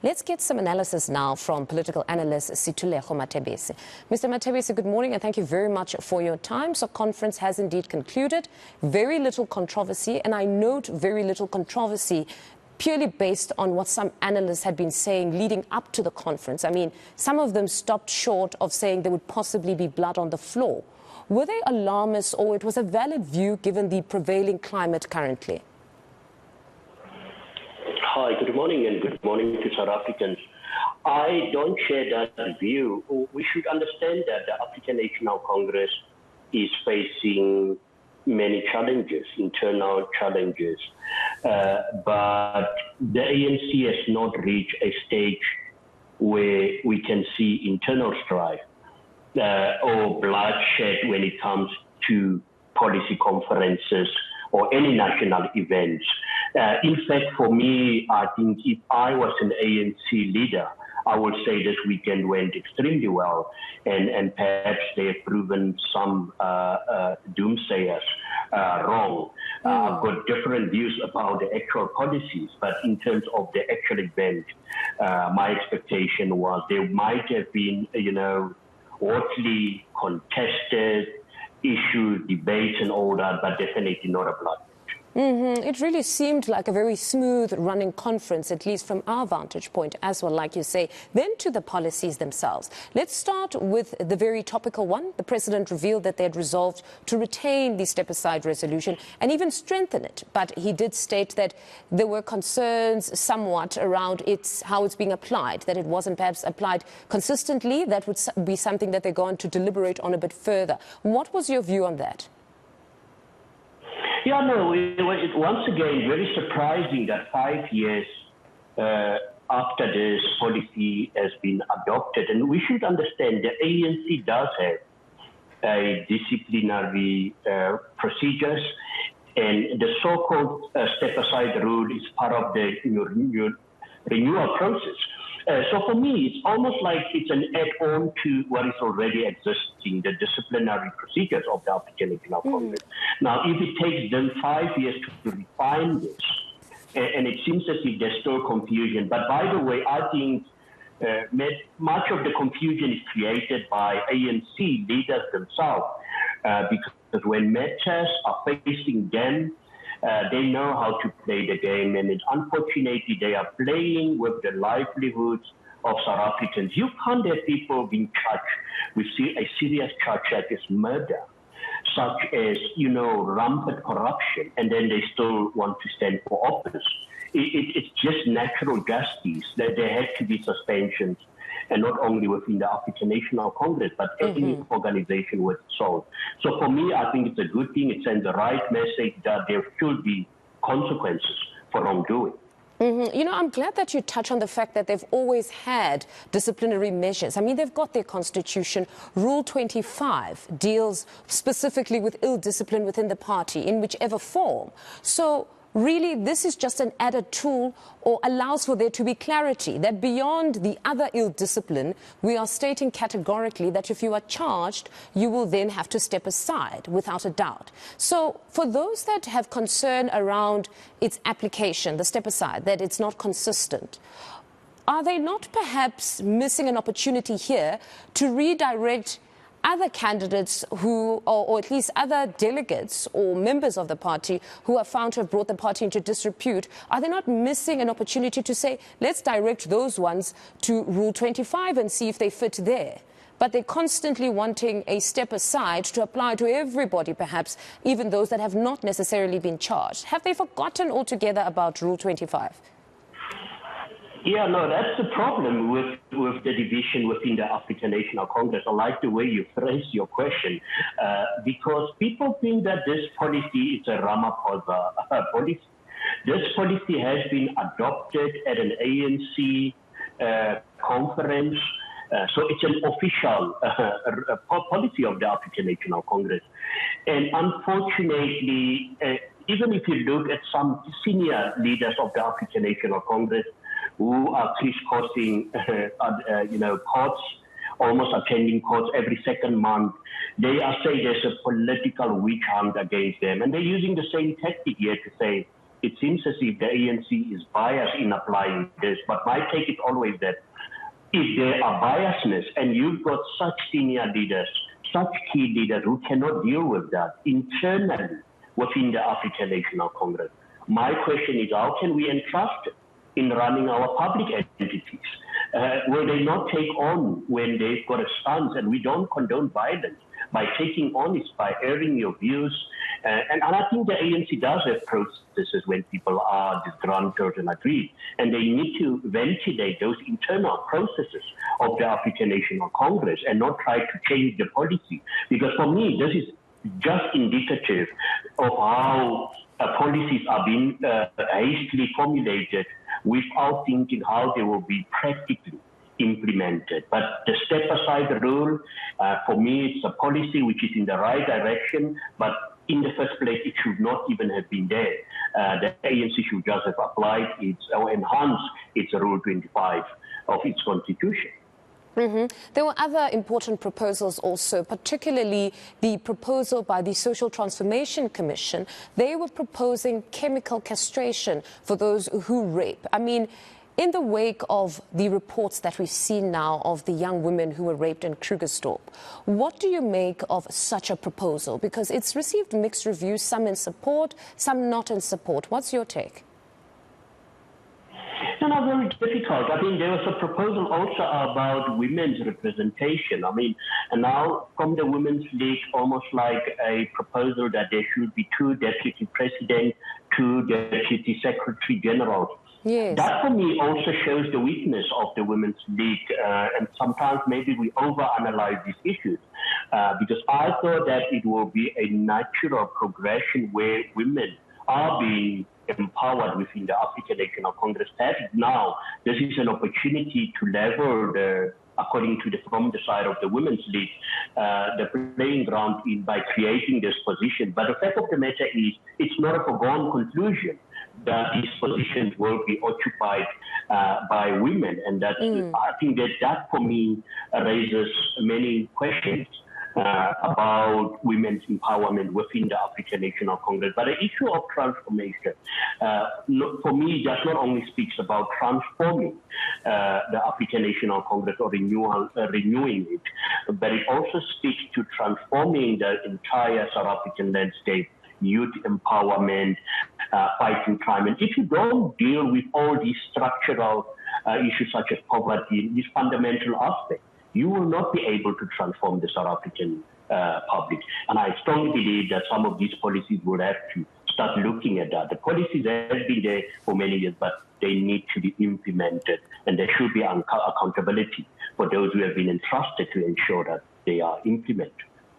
Let's get some analysis now from political analyst Sethulego Matebesi. Mr. Matebesi, good morning and thank you very much for your time. So conference has indeed concluded. Very little controversy, and I note very little controversy purely based on what some analysts had been saying leading up to the conference. I mean, some of them stopped short of saying there would possibly be blood on the floor. Were they alarmist, or it was a valid view given the prevailing climate currently? Hi, good morning and good morning to South Africans. I don't share that view. We should understand that the African National Congress is facing many challenges, internal challenges, but the ANC has not reached a stage where we can see internal strife or bloodshed when it comes to policy conferences or any national events. In fact, for me, I think if I was an ANC leader, I would say this weekend went extremely well, and perhaps they have proven some doomsayers wrong. I've got different views about the actual policies, but in terms of the actual event, my expectation was there might have been, hotly contested issues, debates and all that, but definitely not a blood. It really seemed like a very smooth running conference, at least from our vantage point as well, like you say. Then to the policies themselves. Let's start with the very topical one. The president revealed that they had resolved to retain the step-aside resolution and even strengthen it. But he did state that there were concerns somewhat around how it's being applied, that it wasn't perhaps applied consistently. That would be something that they're going to deliberate on a bit further. What was your view on that? Yeah, no, once again, very surprising that 5 years after this policy has been adopted. And we should understand the ANC does have a disciplinary procedures, and the so-called step-aside rule is part of the renewal process. So for me, it's almost like it's an add-on to what is already existing, the disciplinary procedures of the African National Congress. Now, if it takes them 5 years to refine this, and it seems as if there's still confusion, but by the way, I think much of the confusion is created by ANC leaders themselves, because when matters are facing them, they know how to play the game, and unfortunately they are playing with the livelihoods of South Africans. You can't have people being charged with a serious charge that is murder, such as, rampant corruption, and then they still want to stand for office. It's just natural justice that there has to be suspensions, and not only within the African National Congress, but any organization with soul. So for me, I think it's a good thing. It sends the right message that there should be consequences for wrongdoing. I'm glad that you touch on the fact that they've always had disciplinary measures. I mean, they've got their constitution. Rule 25 deals specifically with ill discipline within the party in whichever form. So really, this is just an added tool, or allows for there to be clarity that beyond the other ill discipline, we are stating categorically that if you are charged, you will then have to step aside without a doubt. So for those that have concern around its application, the step aside, that it's not consistent, are they not perhaps missing an opportunity here to redirect other candidates who, or at least other delegates or members of the party who are found to have brought the party into disrepute? Are they not missing an opportunity to say, let's direct those ones to Rule 25 and see if they fit there? But they're constantly wanting a step aside to apply to everybody, perhaps, even those that have not necessarily been charged. Have they forgotten altogether about Rule 25? Yeah, no, that's the problem with the division within the African National Congress. I like the way you phrased your question, because people think that this policy is a Ramaphosa policy. This policy has been adopted at an ANC conference, so it's an official policy of the African National Congress. And unfortunately, even if you look at some senior leaders of the African National Congress, who are crisscrossing, courts, almost attending courts every second month, they are saying there's a political witch hunt against them. And they're using the same tactic here to say it seems as if the ANC is biased in applying this. But my take is always that if there are biasness and you've got such senior leaders, such key leaders who cannot deal with that internally within the African National Congress, my question is, how can we entrust in running our public entities? Will they not take on when they've got a stance? And we don't condone violence. By taking on is by airing your views. And I think the ANC does have processes when people are disgruntled and aggrieved. And they need to ventilate those internal processes of the African National Congress and not try to change the policy. Because for me, this is just indicative of how policies are being hastily formulated without thinking how they will be practically implemented. But the step aside rule, for me, it's a policy which is in the right direction, but in the first place, it should not even have been there. The ANC should just have applied its or enhanced its Rule 25 of its constitution. There were other important proposals also, particularly the proposal by the Social Transformation Commission. They were proposing chemical castration for those who rape. I mean, in the wake of the reports that we've seen now of the young women who were raped in Krugersdorp, what do you make of such a proposal? Because it's received mixed reviews, some in support, some not in support. What's your take? No, very difficult. I think there was a proposal also about women's representation. I mean, and now from the Women's League, almost like a proposal that there should be 2 deputy presidents, 2 deputy secretary generals. Yes. That for me also shows the weakness of the Women's League, and sometimes maybe we overanalyze these issues, because I thought that it will be a natural progression where women are being empowered within the African National Congress. That now this is an opportunity to level according to from the side of the Women's League, the playing ground in by creating this position. But the fact of the matter is, it's not a foregone conclusion that these positions will be occupied by women, and that I think that for me raises many questions about women's empowerment within the African National Congress. But the issue of transformation, for me, does not only speaks about transforming the African National Congress or renewing it, but it also speaks to transforming the entire South African landscape, youth empowerment, fighting crime. And if you don't deal with all these structural issues such as poverty, these fundamental aspects, you will not be able to transform the South African public. And I strongly believe that some of these policies will have to start looking at that. The policies have been there for many years, but they need to be implemented, and there should be accountability for those who have been entrusted to ensure that they are implemented.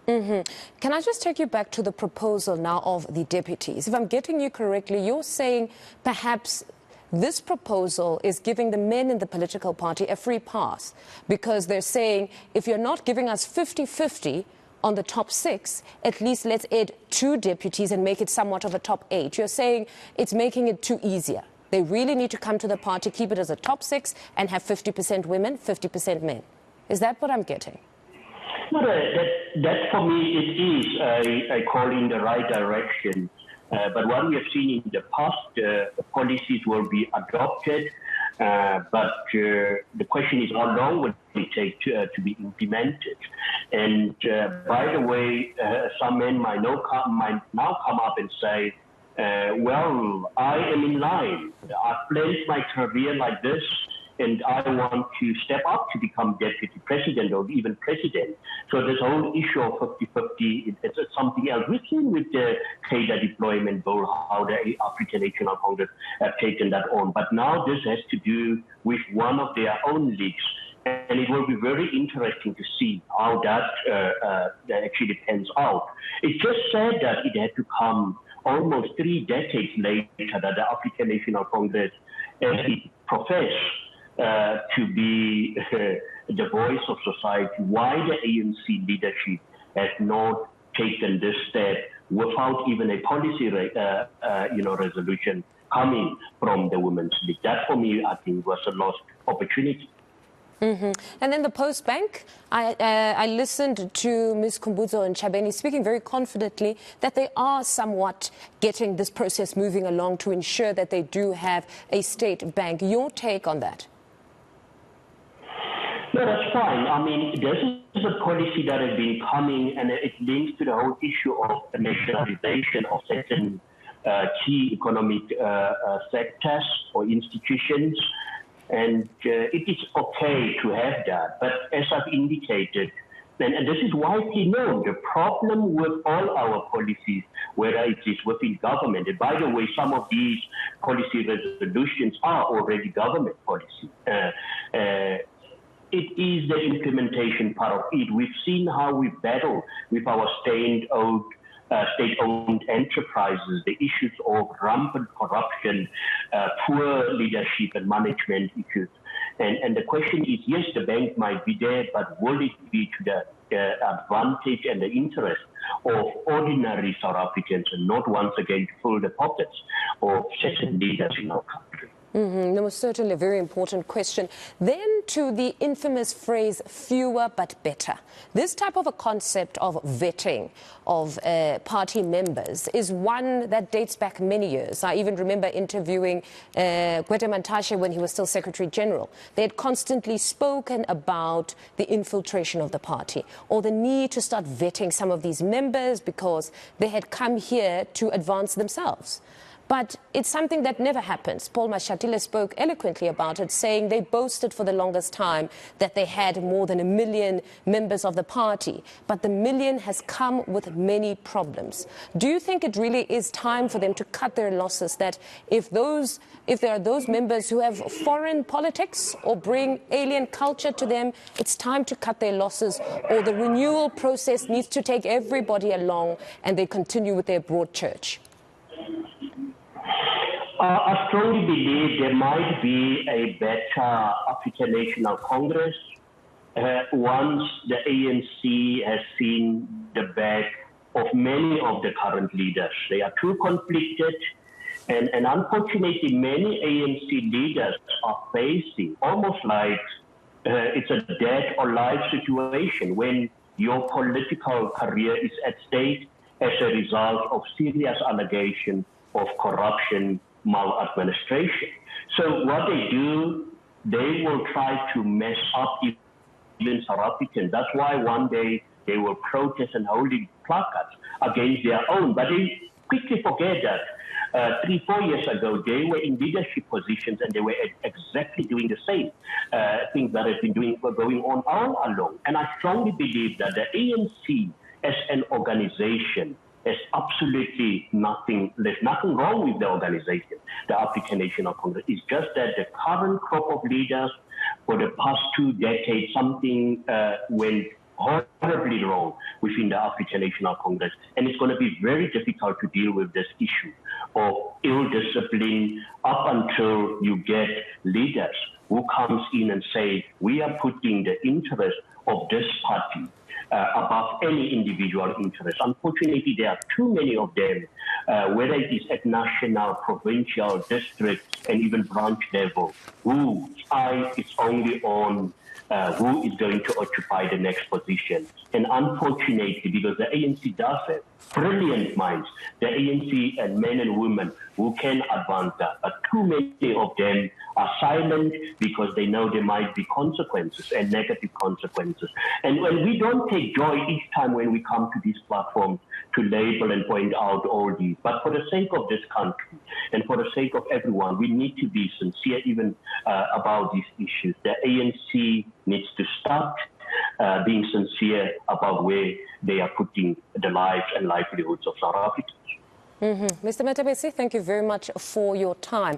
Can I just take you back to the proposal now of the deputies? If I'm getting you correctly, you're saying perhaps this proposal is giving the men in the political party a free pass, because they're saying, if you're not giving us 50-50 on the top 6, at least let's add 2 deputies and make it somewhat of a top 8. You're saying it's making it too easier. They really need to come to the party, keep it as a top 6 and have 50% women, 50% men. Is that what I'm getting? No, that for me, it is a call in the right direction. But what we have seen in the past, policies will be adopted, but the question is how long will it take to be implemented? And by the way, some men might now come up and say, well, I am in line. I've planned my career like this, and I want to step up to become deputy president or even president. So this whole issue of 50-50, it's something else. We've seen with the cadre deployment bill how the African National Congress have taken that on. But now this has to do with one of their own leagues. And it will be very interesting to see how that actually pans out. It's just sad that it had to come almost 3 decades later that the African National Congress professed to be the voice of society. Why the ANC leadership has not taken this step without even a policy resolution coming from the Women's League? That for me, I think, was a lost opportunity. And then the Post Bank, I listened to Ms. Khumbudzo and Chabeni speaking very confidently that they are somewhat getting this process moving along to ensure that they do have a state bank. Your take on that? No, that's fine. I mean, this is a policy that has been coming, and it links to the whole issue of the nationalization of certain key economic sectors or institutions. And it is okay to have that. But as I've indicated, and this is widely known, the problem with all our policies, whether it is within government, and by the way, some of these policy resolutions are already government policy. It is the implementation part of it. We've seen how we battle with our state-owned enterprises, the issues of rampant corruption, poor leadership and management issues. And the question is, yes, the bank might be there, but will it be to the advantage and the interest of ordinary South Africans and not once again to fill the pockets of certain leaders in our country? No, certainly a very important question. Then to the infamous phrase, fewer but better. This type of a concept of vetting of party members is one that dates back many years. I even remember interviewing Gwede Mantashe when he was still Secretary General. They had constantly spoken about the infiltration of the party or the need to start vetting some of these members because they had come here to advance themselves. But it's something that never happens. Paul Mashatile spoke eloquently about it, saying they boasted for the longest time that they had more than 1 million members of the party. But the 1 million has come with many problems. Do you think it really is time for them to cut their losses, that if there are those members who have foreign politics or bring alien culture to them, it's time to cut their losses, or the renewal process needs to take everybody along and they continue with their broad church? I strongly believe there might be a better African National Congress once the ANC has seen the back of many of the current leaders. They are too conflicted, and unfortunately many ANC leaders are facing almost like it's a death or life situation when your political career is at stake as a result of serious allegations of corruption, maladministration. So what they do, they will try to mess up even South Africans. That's why one day they will protest and holding placards against their own. But they quickly forget that 3-4 years ago, they were in leadership positions and they were exactly doing the same things that have been going on all along. And I strongly believe that the ANC as an organization, there's absolutely nothing, there's nothing wrong with the organization, the African National Congress. It's just that the current crop of leaders for the past 2 decades, something went horribly wrong within the African National Congress. And it's going to be very difficult to deal with this issue of ill discipline up until you get leaders who comes in and say, we are putting the interest of this party above any individual interest. Unfortunately, there are too many of them, whether it is at national, provincial, district, and even branch level, whose eye is only on who is going to occupy the next position. And unfortunately, because the ANC does have brilliant minds, the ANC and men and women who can advance that, but too many of them are silent because they know there might be consequences and negative consequences. And when we don't take joy each time when we come to these platforms to label and point out all these, but for the sake of this country and for the sake of everyone, we need to be sincere even about these issues. The ANC needs to start being sincere about where they are putting the lives and livelihoods of South Africans. Mr. Matebesi, thank you very much for your time.